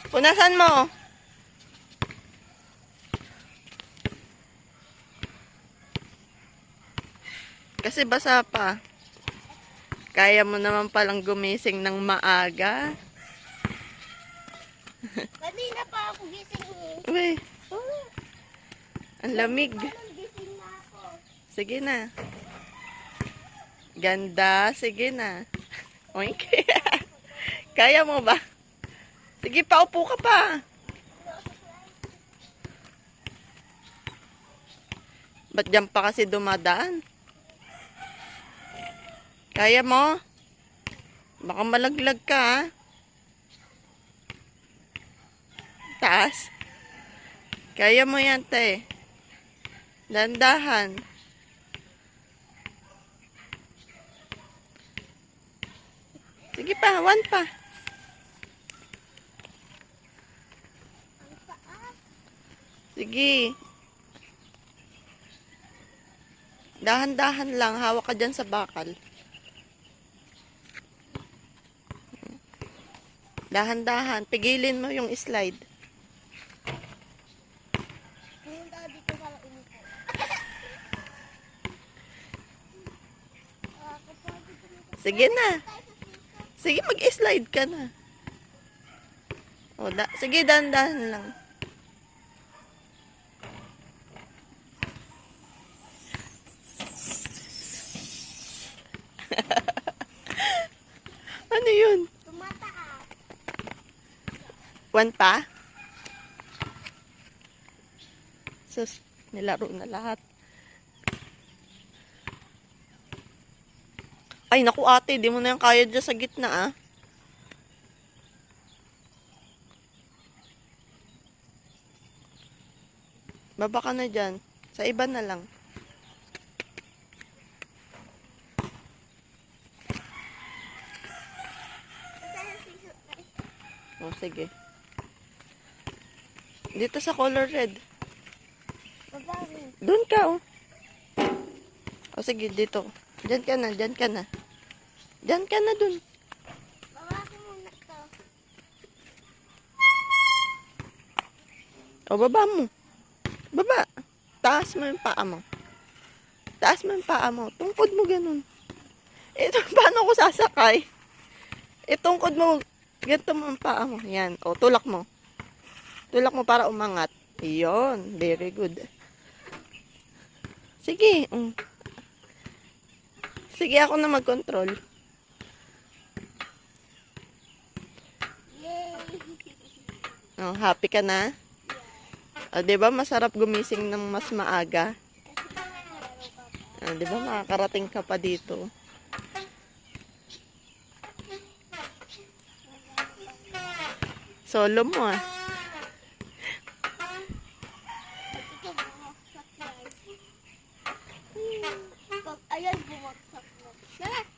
Punasan mo. Kasi basa pa. Kaya mo naman palang gumising ng maaga. Kanina pa ako gising eh. Uy, ang lamig. Parang gising na ako. Sige na. Ganda. Sige na. Oink. Kaya mo ba? Sige, paupo ka pa. Ba't dyan pa kasi dumadaan? Kaya mo? Baka malaglag ka, ha? Taas. Kaya mo yan, te. Dandahan. Sige pa, one pa. Sige. Dahan-dahan lang. Hawak ka dyan sa bakal. Dahan-dahan. Pigilin mo yung slide. Pumunta ka dito para umupo. Sige na. Sige, mag-slide ka na. O, sige, dahan-dahan lang. Ano yun? Tumataas. One pa? Sus, nilaro na lahat. Ay, naku ate, di mo na yung kaya dyan sa gitna, ah. Baba ka na dyan. Sa iba na lang. O, sige. Dito sa color red. Babawi. Doon ka, oh. O, sige, dito. Diyan ka na, diyan ka na. Diyan ka na dun. Babawi muna to. O, baba mo. Baba. Taas mo yung paa mo. Taas mo yung paa mo. Tungkod mo ganun. Ito, paano ko sasakay? Itungkod mo. Ganito mo ang paa mo. Yan. O, tulak mo. Tulak mo para umangat. Iyon. Very good. Sige. Sige, ako na mag-control. Yay! Oh, happy ka na? O, diba masarap gumising ng mas maaga? O, diba makakarating ka pa dito? Solo mo, ah. Ito bumagsak na. Pag ayan bumagsak na. Tara!